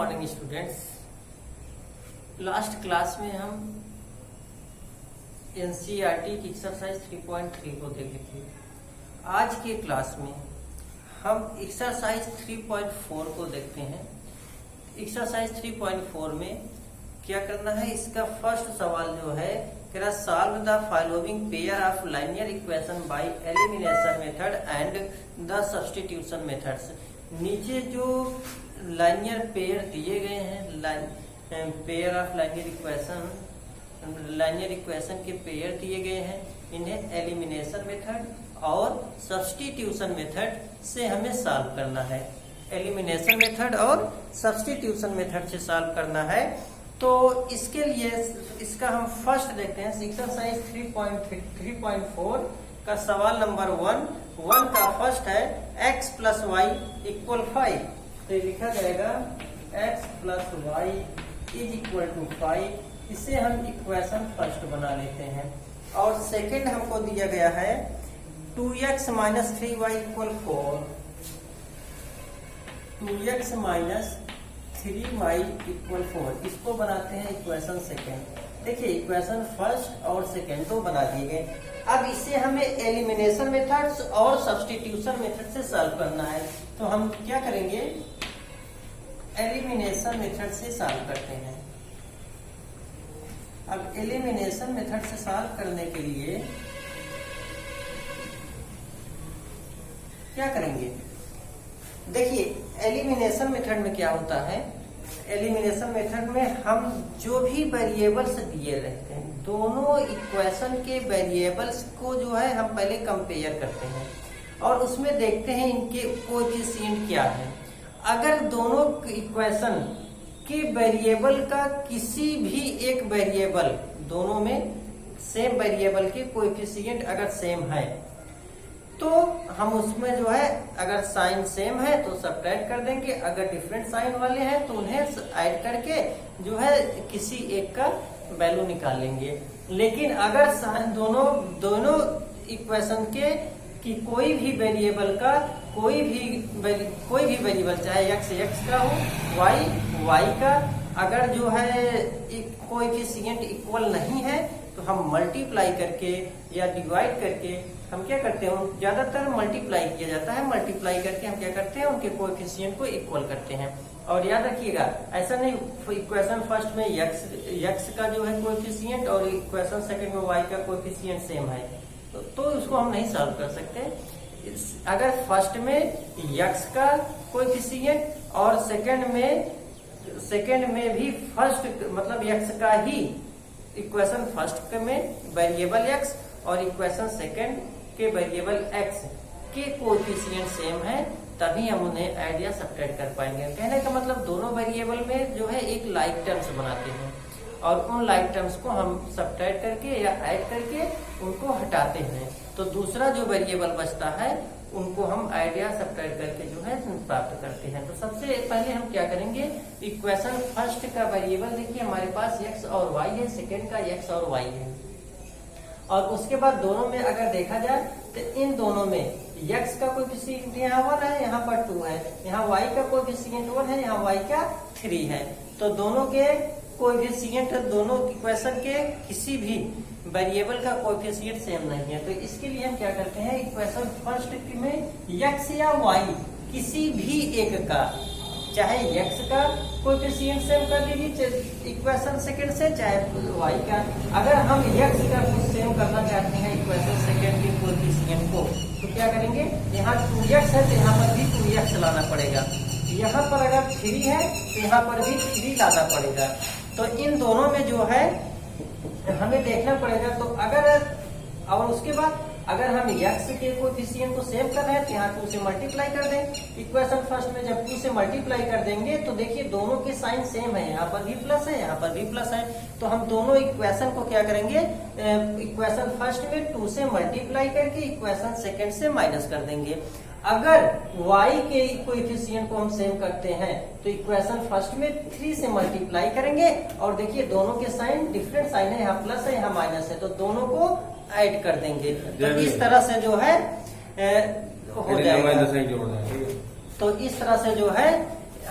Morning students. Last class में हम NCERT की एक्सरसाइज 3.3 को देखे थे। आज के क्लास में हम एक्सरसाइज 3.4 को देखते हैं। एक्सरसाइज 3.4 में क्या करना है, इसका फर्स्ट सवाल जो है solve the following pair of linear equation by elimination method and the substitution methods. नीचे जो लाइनियर पेयर दिए गए हैं, पेयर ऑफ लाइनियर इक्वेशन के पेयर दिए गए हैं, इन्हें एलिमिनेशन मेथड और सब्स्टिट्यूशन मेथड से हमें सॉल्व करना है। एलिमिनेशन मेथड और सब्स्टिट्यूशन मेथड से सॉल्व करना है। तो इसके लिए इसका हम फर्स्ट देखते हैं। एक्सरसाइज 3.4 का सवाल नंबर 1 का फर्स्ट है x प्लस वाई इक्वल 5। तो लिखा जाएगा x plus y is equal to 5। इसे हम इक्वेशन फर्स्ट बना लेते हैं। और सेकंड हमको दिया गया है 2x minus 3y equal 4। 2x minus 3y equal 4, इसको बनाते हैं इक्वेशन सेकेंड। देखिए इक्वेशन फर्स्ट और सेकेंड तो बना दिए गए। अब इसे हमें एलिमिनेशन मेथड्स और सब्स्टिट्यूशन मेथड से सॉल्व करना है। तो हम क्या करेंगे, एलिमिनेशन मेथड से सॉल्व करते हैं। अब एलिमिनेशन मेथड से सॉल्व करने के लिए क्या करेंगे, देखिए एलिमिनेशन मेथड में क्या होता है, एलिमिनेशन मेथड में हम जो भी वेरिएबल्स दिए रहते हैं, दोनों इक्वेशन के वेरिएबल्स को जो है हम पहले कंपेयर करते हैं और उसमें देखते हैं इनके कोएफिशिएंट क्या है। अगर दोनों इक्वेशन के वेरिएबल का किसी भी एक वेरिएबल, दोनों में सेम वेरिएबल के कोएफिशिएंट अगर सेम है तो हम उसमें जो है अगर साइन सेम है तो सब्ट्रैक्ट कर देंगे, अगर डिफरेंट साइन वाले हैं तो उन्हें ऐड करके जो है किसी एक का वैल्यू निकालेंगे। लेकिन अगर दोनों इक्वेशन के कि कोई भी वेरिएबल का कोई भी वेरिएबल चाहे x का हो, y का, अगर जो है कोएफिशिएंट इक्वल नहीं है तो हम मल्टीप्लाई करके या डिवाइड करके हम क्या करते हैं, ज्यादातर मल्टीप्लाई किया जाता है, मल्टीप्लाई करके हम क्या करते हैं उनके कोएफिशिएंट को इक्वल करते हैं। और याद रखिएगा ऐसा नहीं इक्वेशन फर्स्ट में x का जो है कोएफिशिएंट और इक्वेशन सेकंड में y का कोएफिशिएंट सेम है तो उसको हम नहीं सॉल्व कर सकते। अगर फर्स्ट में x का कोएफिशिएंट और सेकंड में भी फर्स्ट मतलब x का ही इक्वेशन फर्स्ट में वेरिएबल x और इक्वेशन सेकंड के वेरिएबल x के कोएफिशिएंट सेम है, तभी हम उन्हें ऐड या सब्ट्रैक्ट कर पाएंगे। कहने का मतलब दोनों वेरिएबल में जो है एक लाइक टर्म्स बनाते हैं और उन लाइक टर्म्स को हम सब्ट्रैक्ट करके या ऐड करके उनको हटाते हैं, तो दूसरा जो वेरिएबल बचता है उनको हम ऐड या सब्ट्रैक्ट करके जो है प्राप्त करते हैं। तो सबसे पहले हम क्या करेंगे, इक्वेशन फर्स्ट का वेरिएबल देखिए हमारे पास x और y है, सेकेंड का x और y है, और उसके बाद दोनों में अगर देखा जाए तो इन दोनों में x का कोएफिशिएंट यहाँ 1 है, यहाँ पर 2 है, यहाँ y का कोएफिशिएंट 1 है, यहाँ y का 3 है। तो दोनों के कोएफिशिएंट, दोनों इक्वेशन के किसी भी वेरिएबल का कोएफिशिएंट सेम नहीं है। तो इसके लिए हम क्या करते हैं, इक्वेशन फर्स्ट में x या y किसी भी एक का, चाहे x का कोएफिशिएंट सेम कर लीजिए इक्वेशन सेकंड से, चाहे y का। अगर हम x का कुछ सेम करना चाहते हैं इक्वेशन सेकंड के कोएफिशिएंट को तो क्या करेंगे, यहाँ 2x है तो यहाँ पर भी 2x लाना पड़ेगा, यहाँ पर अगर 3 है तो यहाँ पर भी 3 लाना पड़ेगा। तो इन दोनों में जो है हमें देखना पड़ेगा। तो अगर और उसके बाद अगर हम x के कोएफिशिएंट को सेव कर रहे हैं तो यहाँ 2 से मल्टीप्लाई कर दें। इक्वेशन फर्स्ट में जब 2 से मल्टीप्लाई कर देंगे तो देखिए दोनों के साइन सेम है, यहाँ पर भी प्लस है, यहाँ पर भी प्लस है। तो हम दोनों इक्वेशन को क्या करेंगे, इक्वेशन फर्स्ट में 2 से मल्टीप्लाई करके इक्वेशन सेकंड से माइनस कर देंगे। अगर y के कोएफिशिएंट को हम सेम करते हैं तो इक्वेशन फर्स्ट में 3 से मल्टीप्लाई करेंगे और देखिए दोनों के साइन डिफरेंट साइन है, यहाँ प्लस है यहाँ माइनस है, तो दोनों को ऐड कर देंगे। तो इस तरह से जो है हो जाएगा। तो इस तरह से जो है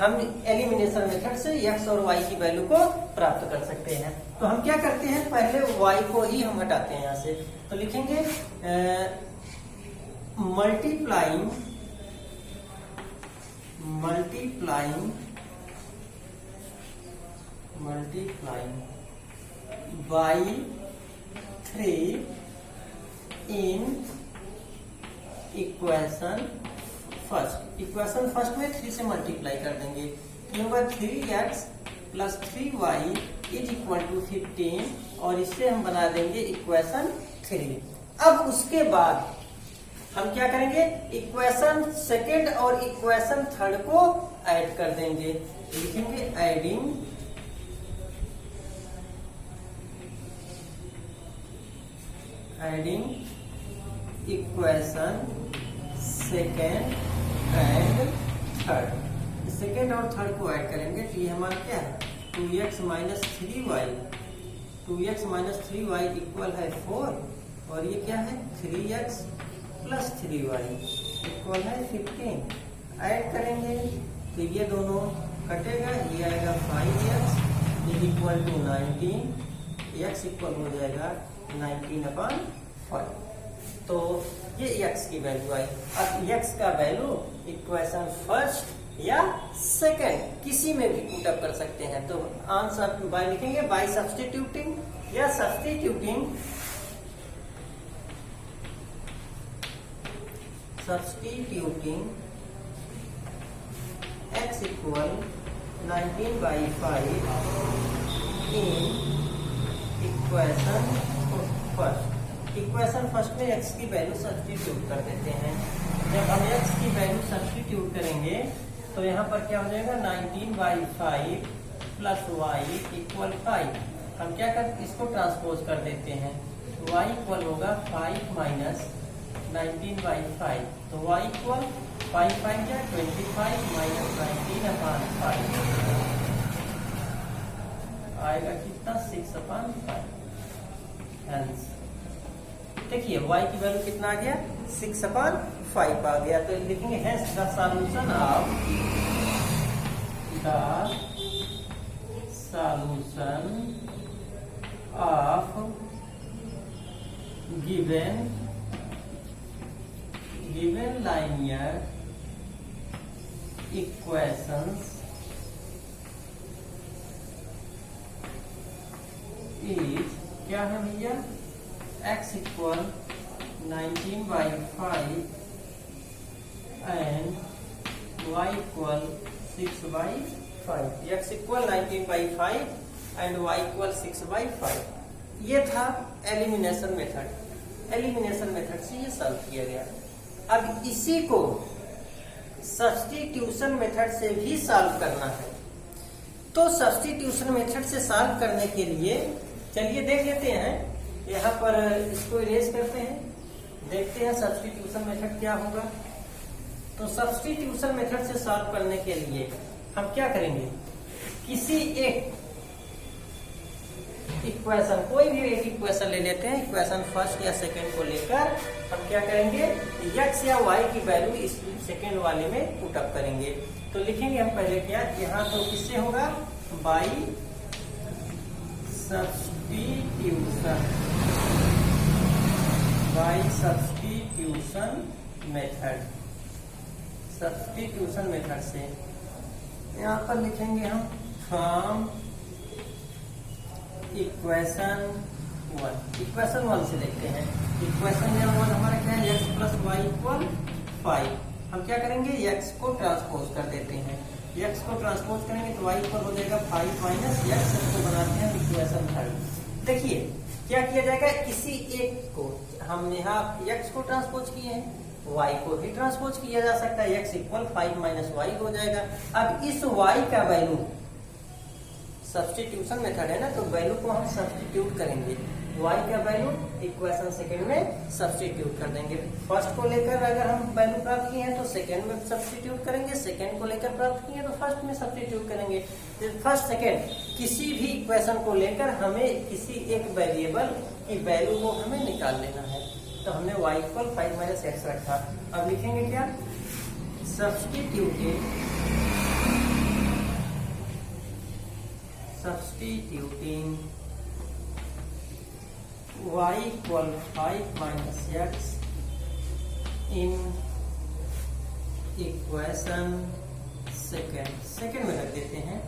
हम एलिमिनेशन मेथड से x और y की वैल्यू को प्राप्त कर सकते हैं। तो हम क्या करते हैं, पहले y को ही हम हटाते हैं यहाँ से। तो लिखेंगे multiplying by 3 in equation first में 3 से मल्टीप्लाई कर देंगे। ये होगा 3x plus 3y is equal to 15 और इससे हम बना देंगे इक्वेशन 3। अब उसके बाद हम क्या करेंगे, इक्वेशन सेकेंड और इक्वेशन थर्ड को ऐड कर देंगे। लिखेंगे adding equation second and third. Second और थर्ड को ऐड करेंगे तो ये हमारा क्या है 2x माइनस 3y इक्वल है 4 और ये क्या है 3x प्लस 3y इक्वल है 15। ऐड करेंगे तो ये दोनों कटेगा, ये आएगा 5x is equal to 19, x equal हो जाएगा 19/5। तो ये x की वैल्यू आई। अब x का वैल्यू इक्वेशन फर्स्ट या सेकंड किसी में भी पुट अप कर सकते हैं। तो आंसर बाय लिखेंगे बाय सब्स्टिट्यूटिंग या substituting x equal 19/5 in equation first में x की वैल्यू सब्स्टिट्यूट कर देते हैं। जब हम x की वैल्यू सब्स्टिट्यूट करेंगे तो यहाँ पर क्या हो जाएगा 19/5 प्लस y इक्वल 5। हम क्या कर इसको ट्रांसपोज कर देते हैं, y इक्वल होगा 5 माइनस 19/5। तो y इक्वल 5 5 या 25 माइनस 19/5 आएगा कितना 6/5। देखिए y की वैल्यू कितना आ गया 6/5 आ गया। तो लिखेंगे hence the solution of given linear equations is क्या है भैया x equal 19/5 and y equal 6/5। x equal 19/5 and y equal 6/5। ये था एलिमिनेशन मेथड। एलिमिनेशन मेथड से ये सॉल्व किया गया। अब इसी को सब्स्टिट्यूशन मेथड से भी सॉल्व करना है। तो सब्स्टिट्यूशन मेथड से सॉल्व करने के लिए चलिए देख लेते हैं, यहाँ पर इसको इरेज करते हैं, देखते हैं सब्स्टिट्यूशन मेथड क्या होगा। तो सब्स्टिट्यूशन मेथड से सॉल्व करने के लिए हम क्या करेंगे, किसी एक इक्वेशन कोई भी एक इक्वेशन ले लेते हैं, इक्वेशन फर्स्ट या सेकंड को लेकर हम क्या करेंगे x या y की वैल्यू इस सेकंड वाले में पुट अप करेंगे। तो लिखेंगे हम पहले क्या, यहाँ तो किससे होगा बाय सब्स्टिट्यूशन मेथड से। यहाँ पर लिखेंगे हम फ्रॉम इक्वेशन 1 से देखते हैं। इक्वेशन 1 हमारा क्या है x प्लस वाई इक्वल 5। हम क्या करेंगे x को ट्रांसपोज कर देते हैं। x को ट्रांसपोज करेंगे तो y इक्वल हो जाएगा 5 माइनस x। इसको बनाते हैं इक्वेशन 3। देखिए क्या किया जाएगा, किसी एक को हम यहाँ x को ट्रांसपोज किए हैं, y को भी ट्रांसपोज किया जा सकता है। x इक्वल 5 माइनस y हो जाएगा। अब इस y का वैल्यू सब्स्टिट्यूशन मेथड है ना, तो वैल्यू को हम सब्स्टिट्यूट करेंगे। y का वैल्यू इक्वेशन सेकंड में सब्स्टिट्यूट कर देंगे। फर्स्ट को लेकर अगर हम वैल्यू प्राप्त किए हैं तो सेकंड में सब्स्टिट्यूट करेंगे, सेकंड को लेकर प्राप्त किए हैं तो फर्स्ट में सब्स्टिट्यूट करेंगे। फर्स्ट सेकंड किसी भी इक्वेशन को लेकर हमें किसी एक वेरिएबल की वैल्यू को हमें निकाल लेना है। तो हमने y इक्वल 5 माइनस x रखा। अब लिखेंगे क्या, substituted substituting y equal 5 minus x in equation second में रख देते हैं।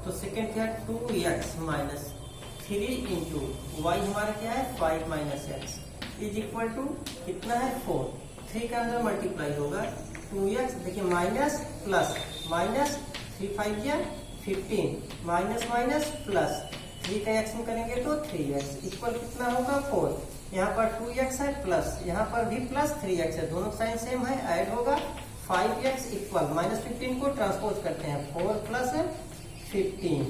तो सेकेंड क्या है 2x माइनस 3 इंटू वाई हमारा क्या है 5 minus x is equal to कितना है 4। 3 के अंदर मल्टीप्लाई होगा 2x, देखिए माइनस प्लस माइनस 3 5 या 15 माइनस माइनस प्लस 3 का एक्स में करेंगे तो 3x इक्वल कितना होगा 4। यहाँ पर 2x है प्लस यहाँ पर भी प्लस 3x है, दोनों साइन सेम है, ऐड होगा 5x इक्वल माइनस 15 को ट्रांसपोज करते हैं 4 प्लस 15।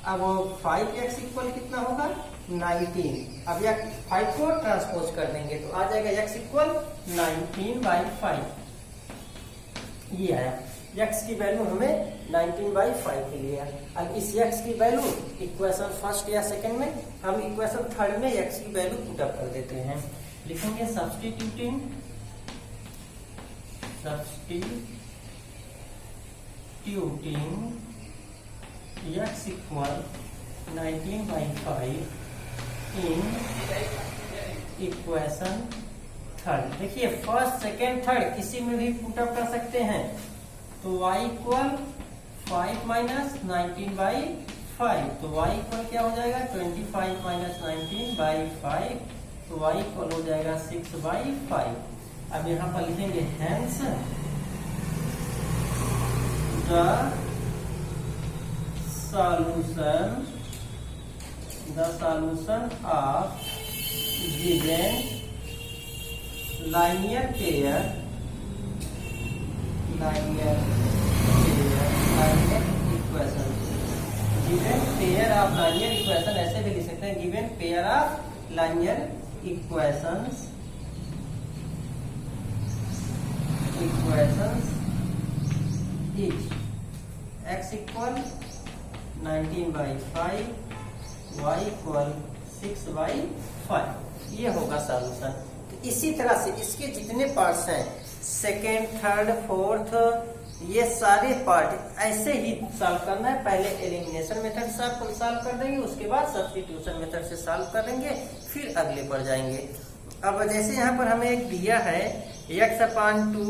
अब 5x इक्वल कितना होगा 19। अब यह 5 को ट्रांसपोज कर देंगे तो आ जाएगा x इक्वल 19/5। ये आया x की वैल्यू हमें 19/5 के लिए। अब इस x की वैल्यू इक्वेशन फर्स्ट या सेकंड में, हम इक्वेशन थर्ड में x की वैल्यू पुट अप कर देते हैं। लिखेंगे substituting x equal 19/5 in equation third. देखिए फर्स्ट सेकेंड थर्ड किसी में भी पुट अप कर सकते हैं। तो y इक्वल 5 माइनस 19/5, तो y इक्वल क्या हो जाएगा 25 माइनस 19/5, तो y इक्वल हो जाएगा 6/5। अब यहाँ पर लिखेंगे hence the solution of given linear pair equation. Given pair of linear equation ऐसे भी लिख सकते हैं, given pair of linear equations is x equal 19/5, y equal 6/5। ये होगा सॉल्यूशन। तो इसी तरह से इसके जितने पार्ट्स हैं सेकेंड थर्ड फोर्थ ये सारे पार्ट ऐसे ही सॉल्व करना है। पहले एलिमिनेशन मेथड से सॉल्व कर देंगे, उसके बाद सब्स्टिट्यूशन मेथड से सॉल्व करेंगे, फिर अगले पर जाएंगे। अब जैसे यहाँ पर हमें एक दिया है x/2,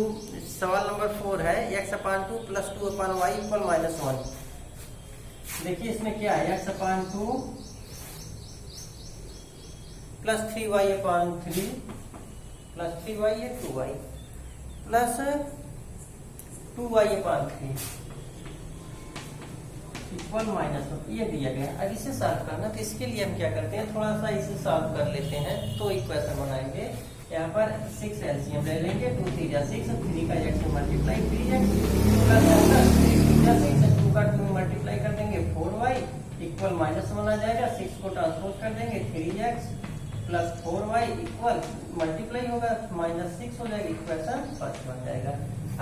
सवाल नंबर 4 है x/2 प्लस 2/y इक्वल -1। देखिए इसमें क्या है x/2 plus 3y/3 plus 3y है 2y प्लस 2y/3 इक्वल -1 ये दिया गया। अब इसे सॉल्व करना, तो इसके लिए हम क्या करते हैं थोड़ा सा इसे सॉल्व कर लेते हैं। तो इक्वेशन बनाएंगे, यहाँ पर 6 एलसीएम ले लेंगे, 2 3 जा 6, 3 का x से मल्टीप्लाई 3x प्लस 3 जा 6, 2 का 2 मल्टीप्लाई कर देंगे 4y इक्वल -1 आ जाएगा, 6 को ट्रांसपोज कर देंगे 3x plus 4y equal multiply होगा -6 हो जाएगा, इक्वेशन फर्स्ट बन जाएगा।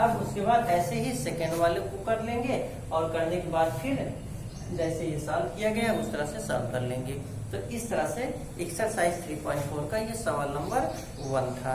अब उसके बाद ऐसे ही सेकेंड वाले को कर लेंगे और करने के बाद फिर जैसे ये सॉल्व किया गया उस तरह से सॉल्व कर लेंगे। तो इस तरह से एक्सरसाइज 3.4 का ये सवाल नंबर 1 था।